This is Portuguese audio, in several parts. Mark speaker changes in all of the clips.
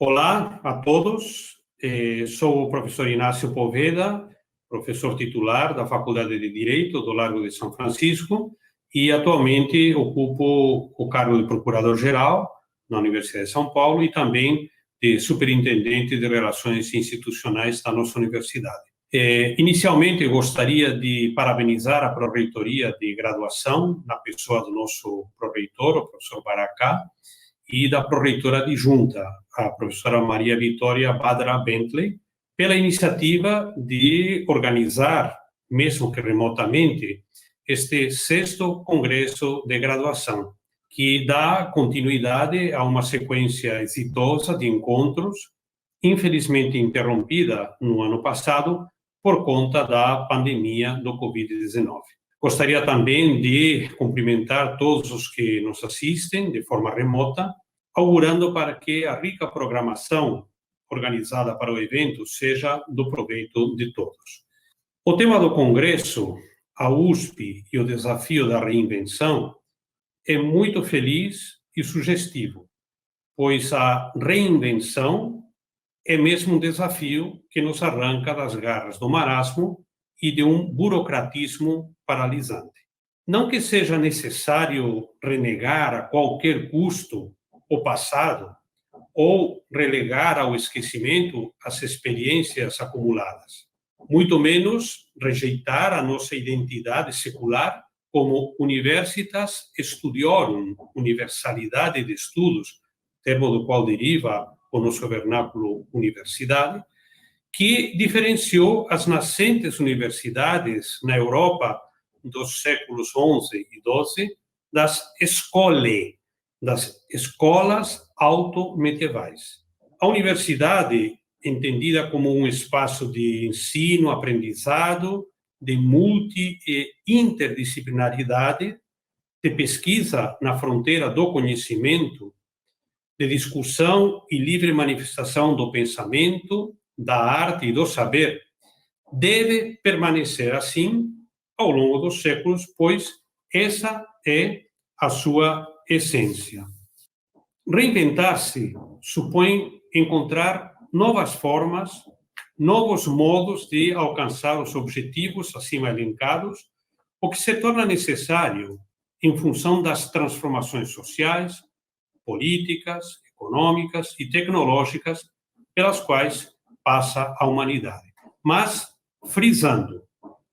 Speaker 1: Olá a todos, sou o professor Inácio Poveda, professor titular da Faculdade de Direito do Largo de São Francisco e atualmente ocupo o cargo de procurador-geral na Universidade de São Paulo e também de superintendente de Relações Institucionais da nossa universidade. Inicialmente, eu gostaria de parabenizar a Pró-Reitoria de Graduação, na pessoa do nosso pró-reitor, o professor Baracá, e da pró-reitora adjunta, a professora Maria Vitória Badra Bentley, pela iniciativa de organizar, mesmo que remotamente, este 6º Congresso de Graduação, que dá continuidade a uma sequência exitosa de encontros, infelizmente interrompida no ano passado por conta da pandemia do Covid-19. Gostaria também de cumprimentar todos os que nos assistem de forma remota, augurando para que a rica programação organizada para o evento seja do proveito de todos. O tema do Congresso, a USP e o desafio da reinvenção, é muito feliz e sugestivo, pois a reinvenção é mesmo um desafio que nos arranca das garras do marasmo e de um burocratismo paralisante. Não que seja necessário renegar a qualquer custo o passado ou relegar ao esquecimento as experiências acumuladas, muito menos rejeitar a nossa identidade secular como universitas studiorum, universalidade de estudos, termo do qual deriva o nosso vernáculo universidade, que diferenciou as nascentes universidades na Europa dos séculos XI e XII das escole, das escolas auto-medievais. A universidade, entendida como um espaço de ensino, aprendizado, de multi- e interdisciplinaridade, de pesquisa na fronteira do conhecimento, de discussão e livre manifestação do pensamento, da arte e do saber, deve permanecer assim ao longo dos séculos, pois essa é a sua essência. Reinventar-se supõe encontrar novas formas, novos modos de alcançar os objetivos acima elencados, o que se torna necessário em função das transformações sociais, políticas, econômicas e tecnológicas pelas quais passa a humanidade. Mas, frisando,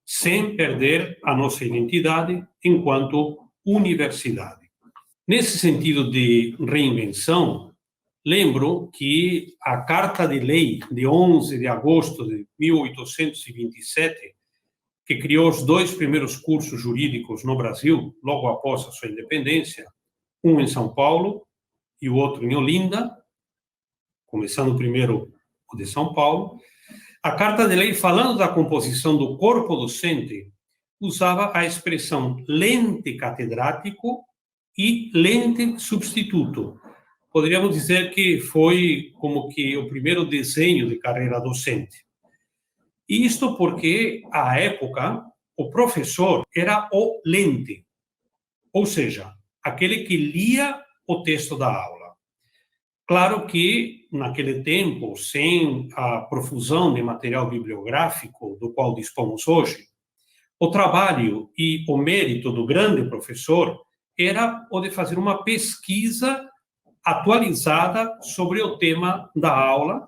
Speaker 1: sem perder a nossa identidade enquanto universidade. Nesse sentido de reinvenção, lembro que a Carta de Lei de 11 de agosto de 1827, que criou os 2 primeiros cursos jurídicos no Brasil, logo após a sua independência, um em São Paulo e o outro em Olinda, começando primeiro o de São Paulo. A Carta de Lei, falando da composição do corpo docente, usava a expressão lente catedrático e lente substituto. Poderíamos dizer que foi como que o primeiro desenho de carreira docente. E isto porque, à época, o professor era o lente, ou seja, aquele que lia o texto da aula. Claro que, naquele tempo, sem a profusão de material bibliográfico do qual dispomos hoje, o trabalho e o mérito do grande professor era o de fazer uma pesquisa atualizada sobre o tema da aula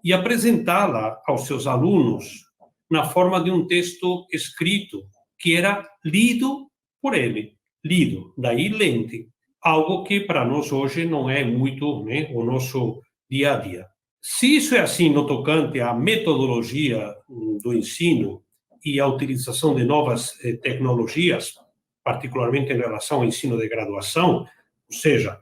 Speaker 1: e apresentá-la aos seus alunos na forma de um texto escrito que era lido por ele, lido, daí lente, algo que para nós hoje não é muito, né, o nosso dia a dia. Se isso é assim no tocante à metodologia do ensino e à utilização de novas tecnologias, particularmente em relação ao ensino de graduação, ou seja,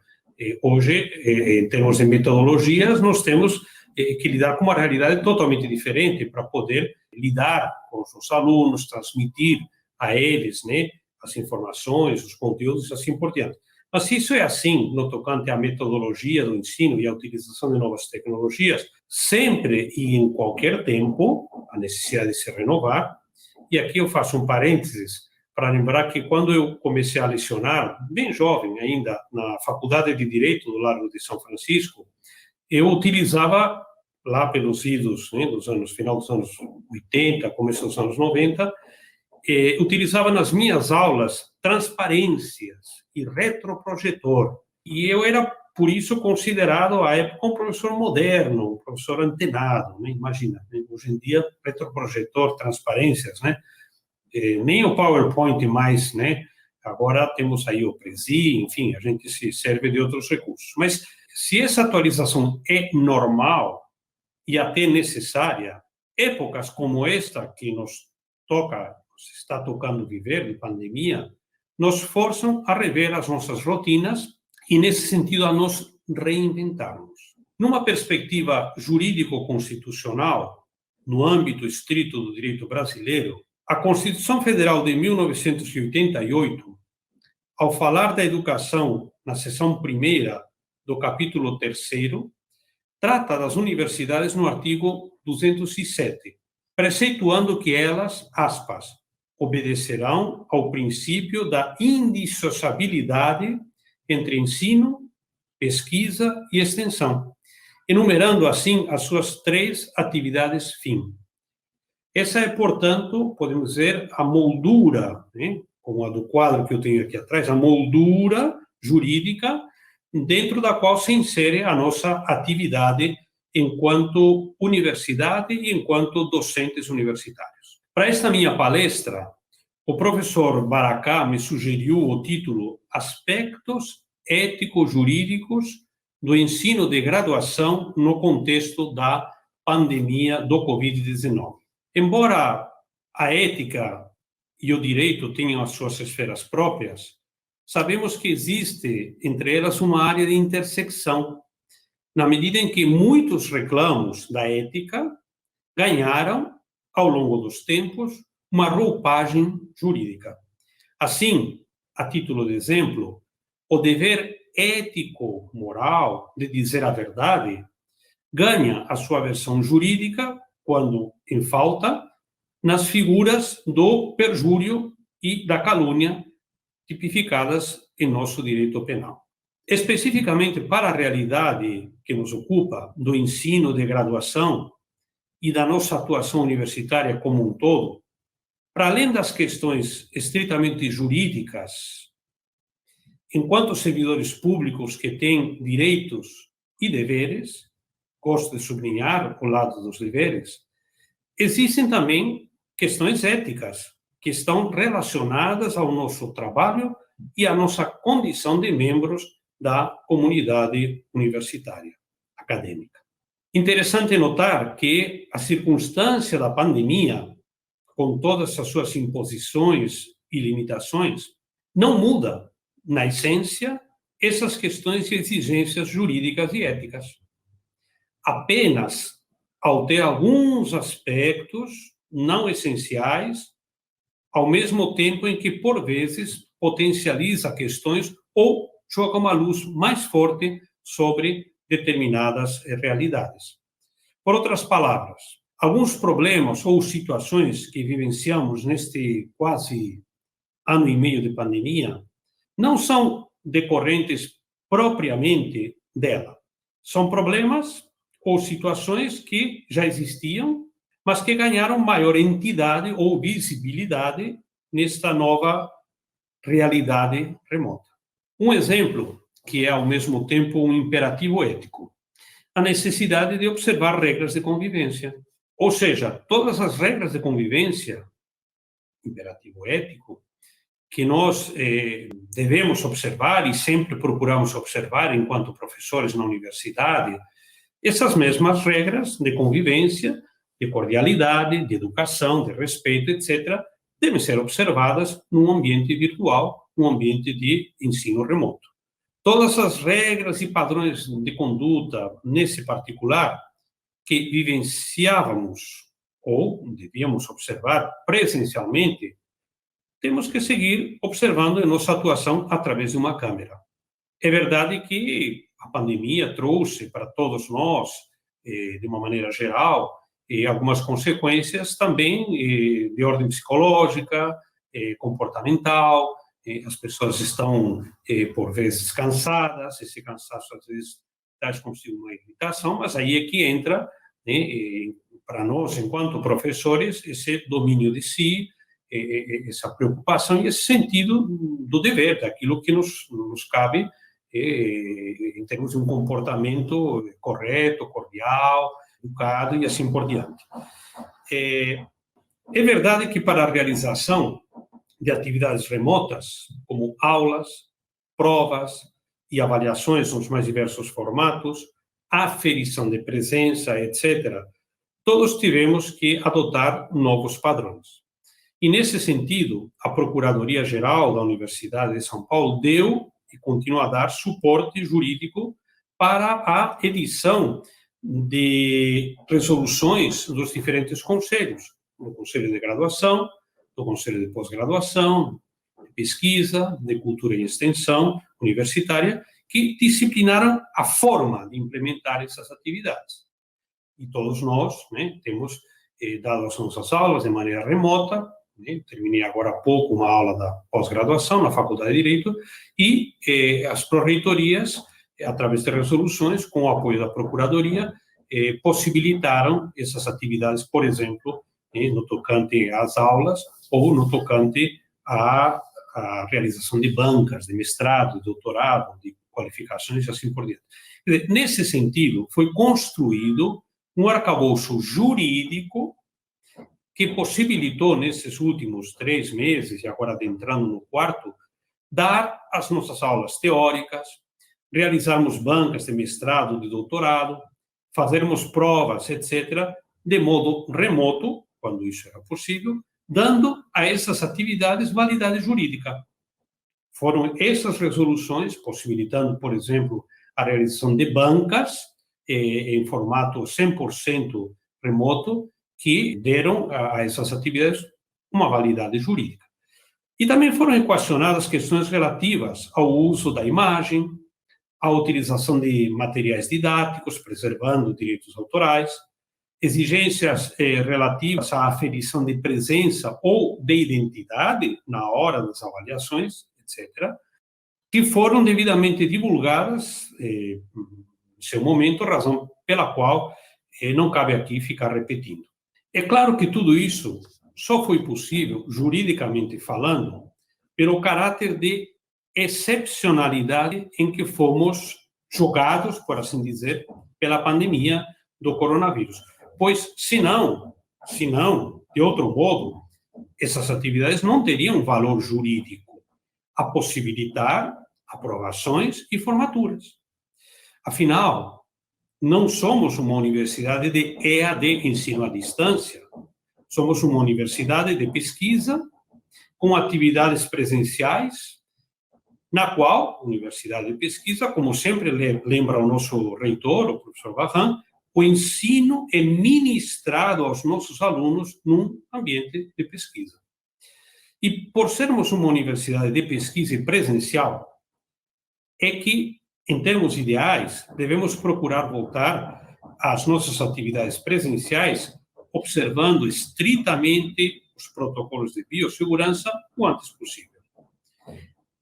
Speaker 1: hoje, em termos de metodologias, nós temos que lidar com uma realidade totalmente diferente para poder lidar com os nossos alunos, transmitir a eles, né, as informações, os conteúdos e assim por diante. Mas se isso é assim no tocante à metodologia do ensino e à utilização de novas tecnologias, sempre e em qualquer tempo, a necessidade de se renovar. E aqui eu faço um parênteses para lembrar que quando eu comecei a lecionar, bem jovem ainda, na Faculdade de Direito do Largo de São Francisco, eu utilizava, lá pelos idos, né, final dos anos 80, começo dos anos 90, utilizava nas minhas aulas transparências e retroprojetor. E eu era, por isso, considerado, à época, um professor moderno, um professor antenado, né? Imagina, né? Hoje em dia, retroprojetor, transparências, né? Nem o PowerPoint mais, né? Agora temos aí o Prezi, enfim, a gente se serve de outros recursos. Mas se essa atualização é normal e até necessária, épocas como esta que nos está tocando viver, de pandemia, nos forçam a rever as nossas rotinas e, nesse sentido, a nos reinventarmos. Numa perspectiva jurídico-constitucional, no âmbito estrito do direito brasileiro, a Constituição Federal de 1988, ao falar da educação na seção 1ª do capítulo 3º, trata das universidades no artigo 207, preceituando que elas, aspas, obedecerão ao princípio da indissociabilidade entre ensino, pesquisa e extensão, enumerando assim as suas 3 atividades fim. Essa é, portanto, podemos dizer, a moldura, né, como a do quadro que eu tenho aqui atrás, a moldura jurídica dentro da qual se insere a nossa atividade enquanto universidade e enquanto docentes universitários. Para esta minha palestra, o professor Baracá me sugeriu o título Aspectos ético-jurídicos do ensino de graduação no contexto da pandemia do Covid-19. Embora a ética e o direito tenham as suas esferas próprias, sabemos que existe entre elas uma área de intersecção, na medida em que muitos reclamos da ética ganharam, ao longo dos tempos, uma roupagem jurídica. Assim, a título de exemplo, o dever ético-moral de dizer a verdade ganha a sua versão jurídica, quando em falta, nas figuras do perjúrio e da calúnia tipificadas em nosso direito penal. Especificamente para a realidade que nos ocupa, do ensino de graduação e da nossa atuação universitária como um todo, para além das questões estritamente jurídicas, enquanto servidores públicos que têm direitos e deveres, gosto de sublinhar o lado dos deveres, existem também questões éticas que estão relacionadas ao nosso trabalho e à nossa condição de membros da comunidade universitária, acadêmica. Interessante notar que a circunstância da pandemia, com todas as suas imposições e limitações, não muda, na essência, essas questões e exigências jurídicas e éticas. Apenas altera alguns aspectos não essenciais, ao mesmo tempo em que, por vezes, potencializa questões ou joga uma luz mais forte sobre determinadas realidades. Por outras palavras, alguns problemas ou situações que vivenciamos neste quase ano e meio de pandemia não são decorrentes propriamente dela. São problemas ou situações que já existiam, mas que ganharam maior entidade ou visibilidade nesta nova realidade remota. Um exemplo, que é ao mesmo tempo um imperativo ético, a necessidade de observar regras de convivência. Ou seja, todas as regras de convivência, imperativo ético, que nós devemos observar e sempre procuramos observar enquanto professores na universidade, essas mesmas regras de convivência, de cordialidade, de educação, de respeito, etc., devem ser observadas num ambiente virtual, num ambiente de ensino remoto. Todas as regras e padrões de conduta, nesse particular, que vivenciávamos ou devíamos observar presencialmente, temos que seguir observando a nossa atuação através de uma câmera. É verdade que a pandemia trouxe para todos nós, de uma maneira geral, algumas consequências também de ordem psicológica, comportamental. As pessoas estão, por vezes, cansadas, esse cansaço, às vezes, traz consigo uma irritação, mas aí é que entra, né, para nós, enquanto professores, esse domínio de si, essa preocupação e esse sentido do dever, daquilo que nos cabe em termos de um comportamento correto, cordial, educado e assim por diante. É verdade que para a realização de atividades remotas, como aulas, provas e avaliações nos mais diversos formatos, aferição de presença, etc., todos tivemos que adotar novos padrões. E, nesse sentido, a Procuradoria-Geral da Universidade de São Paulo deu e continua a dar suporte jurídico para a edição de resoluções dos diferentes conselhos, do Conselho de Graduação, do Conselho de Pós-Graduação, de Pesquisa, de Cultura e Extensão Universitária, que disciplinaram a forma de implementar essas atividades. E todos nós, né, temos dado as nossas aulas de maneira remota, né, terminei agora há pouco uma aula da pós-graduação na Faculdade de Direito, e as pró-reitorias, através de resoluções, com o apoio da Procuradoria, possibilitaram essas atividades, por exemplo, no tocante às aulas ou no tocante à realização de bancas, de mestrado, de doutorado, de qualificações e assim por diante. Nesse sentido, foi construído um arcabouço jurídico que possibilitou, nesses últimos 3 meses, e agora adentrando no quarto, dar as nossas aulas teóricas, realizarmos bancas de mestrado, de doutorado, fazermos provas, etc., de modo remoto, quando isso era possível, dando a essas atividades validade jurídica. Foram essas resoluções, possibilitando, por exemplo, a realização de bancas em formato 100% remoto, que deram a essas atividades uma validade jurídica. E também foram equacionadas questões relativas ao uso da imagem, à utilização de materiais didáticos, preservando direitos autorais, exigências relativas à aferição de presença ou de identidade na hora das avaliações, etc., que foram devidamente divulgadas em seu momento, razão pela qual não cabe aqui ficar repetindo. É claro que tudo isso só foi possível, juridicamente falando, pelo caráter de excepcionalidade em que fomos jogados, por assim dizer, pela pandemia do coronavírus. Pois, se não, de outro modo, essas atividades não teriam valor jurídico a possibilitar aprovações e formaturas. Afinal, não somos uma universidade de EAD, ensino à distância. Somos uma universidade de pesquisa com atividades presenciais, na qual, universidade de pesquisa, como sempre lembra o nosso reitor, o professor Varran, o ensino é ministrado aos nossos alunos num ambiente de pesquisa. E por sermos uma universidade de pesquisa e presencial, é que, em termos ideais, devemos procurar voltar às nossas atividades presenciais, observando estritamente os protocolos de biossegurança o antes possível.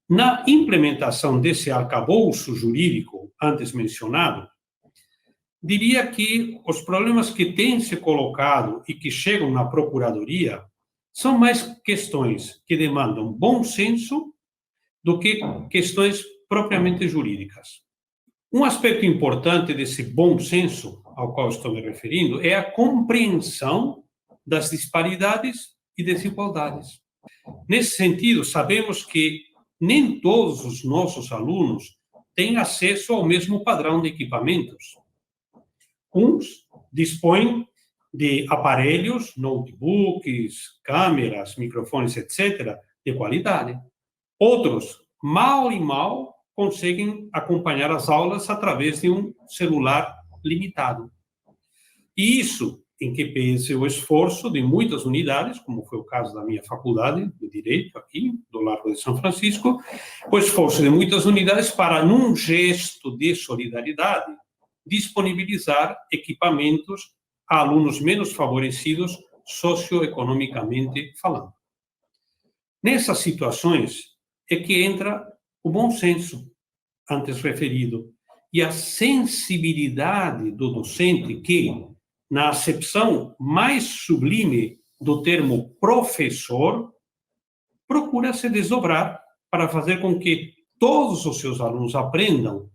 Speaker 1: Na implementação desse arcabouço jurídico antes mencionado, diria que os problemas que têm se colocado e que chegam na Procuradoria são mais questões que demandam bom senso do que questões propriamente jurídicas. Um aspecto importante desse bom senso ao qual estou me referindo é a compreensão das disparidades e desigualdades. Nesse sentido, sabemos que nem todos os nossos alunos têm acesso ao mesmo padrão de equipamentos. Uns dispõem de aparelhos, notebooks, câmeras, microfones, etc., de qualidade. Outros, mal e mal, conseguem acompanhar as aulas através de um celular limitado. E isso, em que pese o esforço de muitas unidades, como foi o caso da minha faculdade de Direito, aqui, do Largo de São Francisco, o esforço de muitas unidades para, num gesto de solidariedade, disponibilizar equipamentos a alunos menos favorecidos socioeconomicamente falando. Nessas situações é que entra o bom senso, antes referido, e a sensibilidade do docente que, na acepção mais sublime do termo professor, procura se desdobrar para fazer com que todos os seus alunos aprendam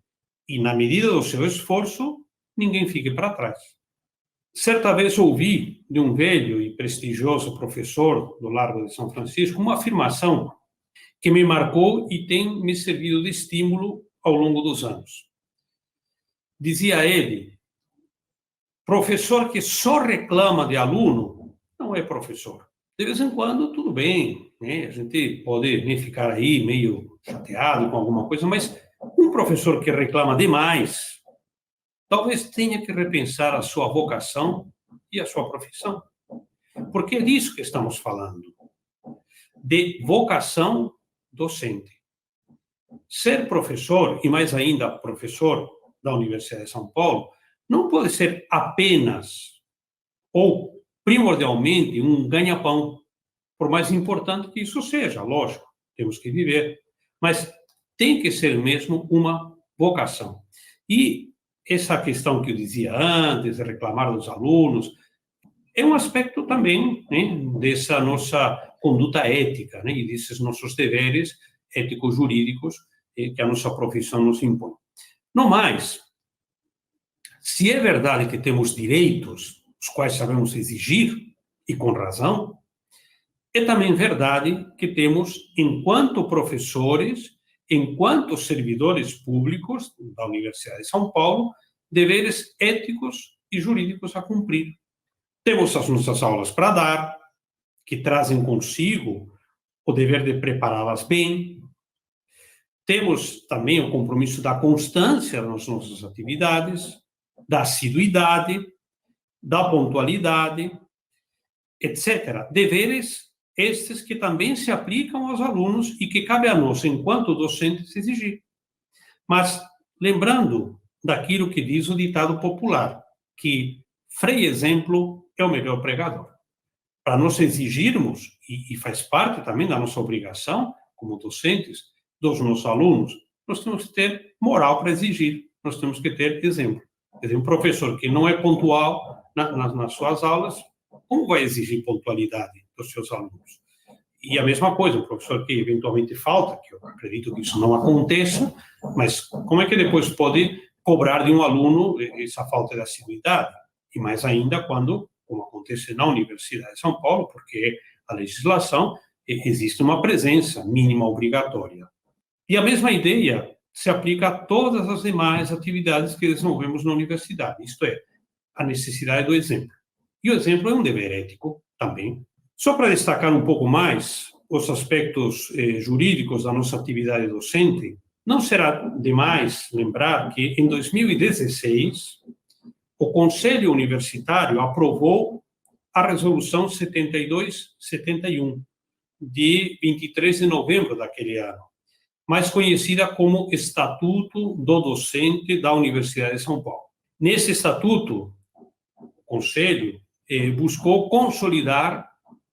Speaker 1: e, na medida do seu esforço, ninguém fique para trás. Certa vez ouvi de um velho e prestigioso professor do Largo de São Francisco uma afirmação que me marcou e tem me servido de estímulo ao longo dos anos. Dizia ele: professor que só reclama de aluno não é professor. De vez em quando, tudo bem, né? A gente pode ficar aí meio chateado com alguma coisa, mas um professor que reclama demais, talvez tenha que repensar a sua vocação e a sua profissão. Porque é disso que estamos falando, de vocação docente. Ser professor, e mais ainda professor da Universidade de São Paulo, não pode ser apenas ou primordialmente um ganha-pão, por mais importante que isso seja, lógico, temos que viver, mas tem que ser mesmo uma vocação. E essa questão que eu dizia antes, de reclamar dos alunos, é um aspecto também, né, dessa nossa conduta ética, né, e desses nossos deveres éticos jurídicos que a nossa profissão nos impõe. No mais, se é verdade que temos direitos, os quais sabemos exigir, e com razão, é também verdade que temos, enquanto professores, enquanto servidores públicos da Universidade de São Paulo, deveres éticos e jurídicos a cumprir. Temos as nossas aulas para dar, que trazem consigo o dever de prepará-las bem. Temos também o compromisso da constância nas nossas atividades, da assiduidade, da pontualidade, etc. Deveres estes que também se aplicam aos alunos e que cabe a nós, enquanto docentes, exigir. Mas lembrando daquilo que diz o ditado popular, que Frei exemplo é o melhor pregador. Para nós exigirmos, e faz parte também da nossa obrigação, como docentes, dos nossos alunos, nós temos que ter moral para exigir, nós temos que ter exemplo. Quer dizer, um professor que não é pontual nas suas aulas, como vai exigir pontualidade dos seus alunos? E a mesma coisa, um professor que eventualmente falta, que eu acredito que isso não aconteça, mas como é que depois pode cobrar de um aluno essa falta de assiduidade? E mais ainda quando, como acontece na Universidade de São Paulo, porque a legislação existe uma presença mínima obrigatória. E a mesma ideia se aplica a todas as demais atividades que desenvolvemos na universidade, isto é, a necessidade do exemplo. E o exemplo é um dever ético também. Só para destacar um pouco mais os aspectos jurídicos da nossa atividade docente, não será demais lembrar que, em 2016, o Conselho Universitário aprovou a Resolução 7271, de 23 de novembro daquele ano, mais conhecida como Estatuto do Docente da Universidade de São Paulo. Nesse estatuto, o Conselho buscou consolidar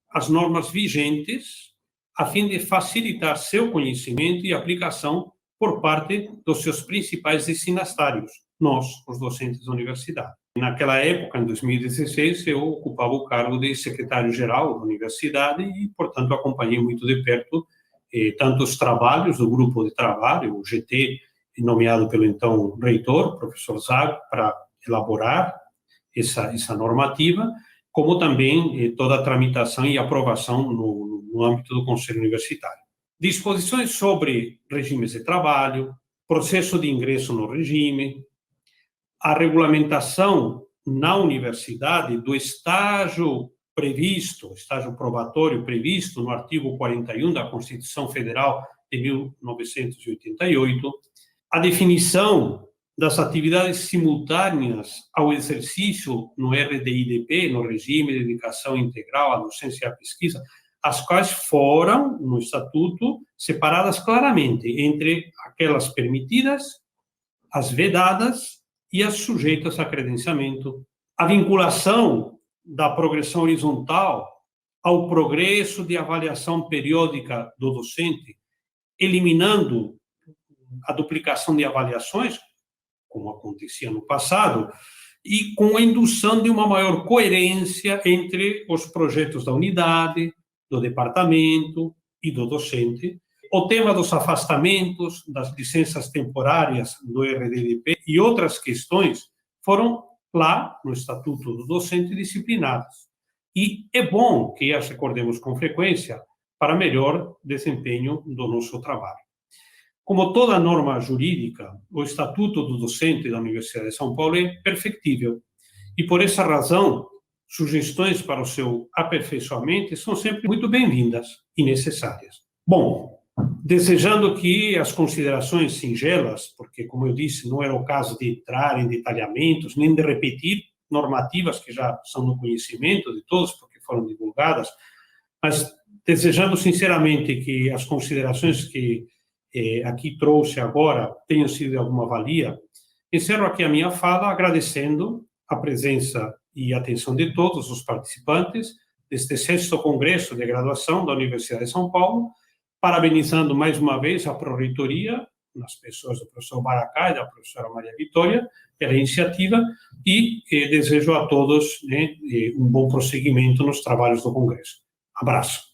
Speaker 1: as normas vigentes a fim de facilitar seu conhecimento e aplicação por parte dos seus principais destinatários, nós, os docentes da universidade. Naquela época, em 2016, eu ocupava o cargo de secretário-geral da universidade e, portanto, acompanhei muito de perto tanto os trabalhos do grupo de trabalho, o GT, nomeado pelo então reitor, professor Zago, para elaborar essa normativa, como também toda a tramitação e aprovação no âmbito do Conselho Universitário. Disposições sobre regimes de trabalho, processo de ingresso no regime, a regulamentação na universidade do estágio previsto, estágio probatório previsto no artigo 41 da Constituição Federal de 1988, a definição das atividades simultâneas ao exercício no RDIDP, no regime de dedicação integral à docência e à pesquisa, as quais foram, no Estatuto, separadas claramente entre aquelas permitidas, as vedadas e as sujeitas a credenciamento. A vinculação da progressão horizontal ao progresso de avaliação periódica do docente, eliminando a duplicação de avaliações, como acontecia no passado, e com a indução de uma maior coerência entre os projetos da unidade, do departamento e do docente. O tema dos afastamentos, das licenças temporárias do RDDP e outras questões foram lá no Estatuto do Docente disciplinadas. E é bom que as recordemos com frequência para melhor desempenho do nosso trabalho. Como toda norma jurídica, o Estatuto do Docente da Universidade de São Paulo é perfectível. E, por essa razão, sugestões para o seu aperfeiçoamento são sempre muito bem-vindas e necessárias. Bom, desejando que as considerações singelas, porque, como eu disse, não era o caso de entrar em detalhamentos, nem de repetir normativas que já são no conhecimento de todos, porque foram divulgadas, mas desejando sinceramente que as considerações que aqui trouxe agora tenham sido de alguma valia, encerro aqui a minha fala agradecendo a presença e atenção de todos os participantes deste 6º Congresso de Graduação da Universidade de São Paulo, parabenizando mais uma vez a Pró-Reitoria, nas pessoas do professor Baracá e da professora Maria Vitória, pela iniciativa, e desejo a todos um bom prosseguimento nos trabalhos do Congresso. Abraço.